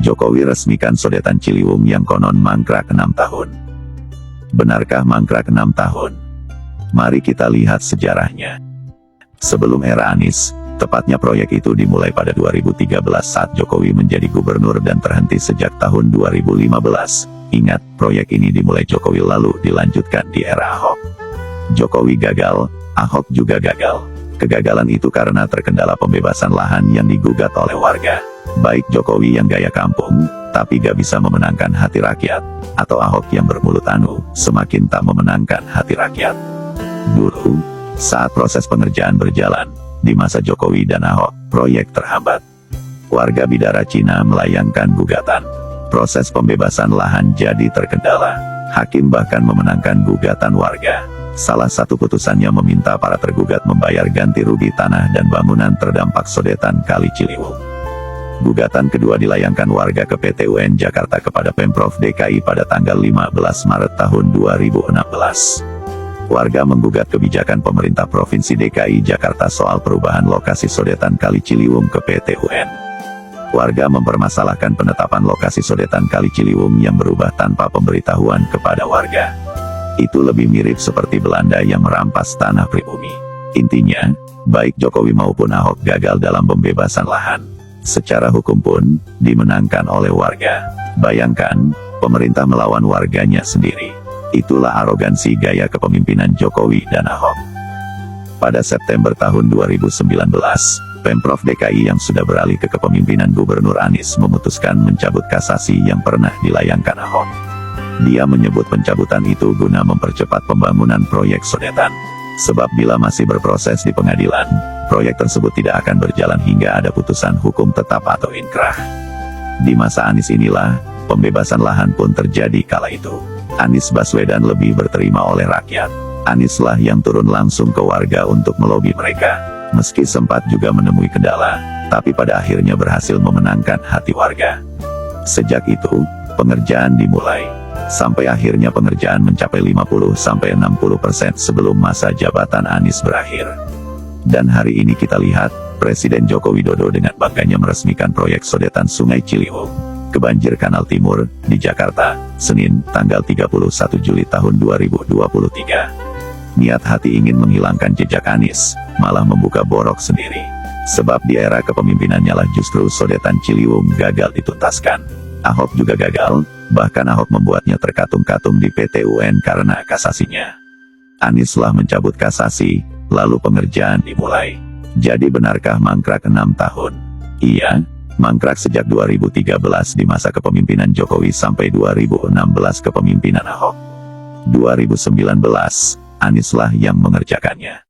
Jokowi resmikan sodetan Ciliwung yang konon mangkrak 6 tahun. Benarkah mangkrak 6 tahun? Mari kita lihat sejarahnya. Sebelum era Anies, tepatnya proyek itu dimulai pada 2013 saat Jokowi menjadi gubernur dan terhenti sejak tahun 2015. Ingat, proyek ini dimulai Jokowi lalu dilanjutkan di era Ahok. Jokowi gagal, Ahok juga gagal. Kegagalan itu karena terkendala pembebasan lahan yang digugat oleh warga. Baik Jokowi yang gaya kampung, tapi gak bisa memenangkan hati rakyat, atau Ahok yang bermulut anu, semakin tak memenangkan hati rakyat. Dulu, saat proses pengerjaan berjalan, di masa Jokowi dan Ahok, proyek terhambat. Warga Bidara Cina melayangkan gugatan. Proses pembebasan lahan jadi terkendala. Hakim bahkan memenangkan gugatan warga. Salah satu putusannya meminta para tergugat membayar ganti rugi tanah dan bangunan terdampak sodetan Kali Ciliwung. Gugatan kedua dilayangkan warga ke PT UN Jakarta kepada Pemprov DKI pada tanggal 15 Maret tahun 2016. Warga menggugat kebijakan pemerintah Provinsi DKI Jakarta soal perubahan lokasi sodetan Kali Ciliwung ke PT UN. Warga mempermasalahkan penetapan lokasi sodetan Kali Ciliwung yang berubah tanpa pemberitahuan kepada warga. Itu lebih mirip seperti Belanda yang merampas tanah pribumi. Intinya, baik Jokowi maupun Ahok gagal dalam pembebasan lahan. Secara hukum pun, dimenangkan oleh warga. Bayangkan, pemerintah melawan warganya sendiri. Itulah arogansi gaya kepemimpinan Jokowi dan Ahok. Pada September tahun 2019, Pemprov DKI yang sudah beralih ke kepemimpinan Gubernur Anies memutuskan mencabut kasasi yang pernah dilayangkan Ahok. Dia menyebut pencabutan itu guna mempercepat pembangunan proyek sodetan. Sebab bila masih berproses di pengadilan, proyek tersebut tidak akan berjalan hingga ada putusan hukum tetap atau inkrah. Di masa Anies inilah, pembebasan lahan pun terjadi kala itu. Anies Baswedan lebih berterima oleh rakyat. Anieslah yang turun langsung ke warga untuk melobi mereka. Meski sempat juga menemui kendala, tapi pada akhirnya berhasil memenangkan hati warga. Sejak itu, pengerjaan dimulai. Sampai akhirnya pengerjaan mencapai 50-60% sebelum masa jabatan Anies berakhir. Dan hari ini kita lihat, Presiden Joko Widodo dengan bangganya meresmikan proyek sodetan Sungai Ciliwung ke banjir Kanal Timur, di Jakarta, Senin, tanggal 31 Juli tahun 2023. Niat hati ingin menghilangkan jejak Anies, malah membuka borok sendiri. Sebab di era kepemimpinannya lah justru sodetan Ciliwung gagal dituntaskan. Ahok juga gagal, bahkan Ahok membuatnya terkatung-katung di PT UN karena kasasinya. Anieslah mencabut kasasi, lalu pengerjaan dimulai. Jadi benarkah mangkrak 6 tahun? Iya, mangkrak sejak 2013 di masa kepemimpinan Jokowi sampai 2016 kepemimpinan Ahok. 2019, Anieslah yang mengerjakannya.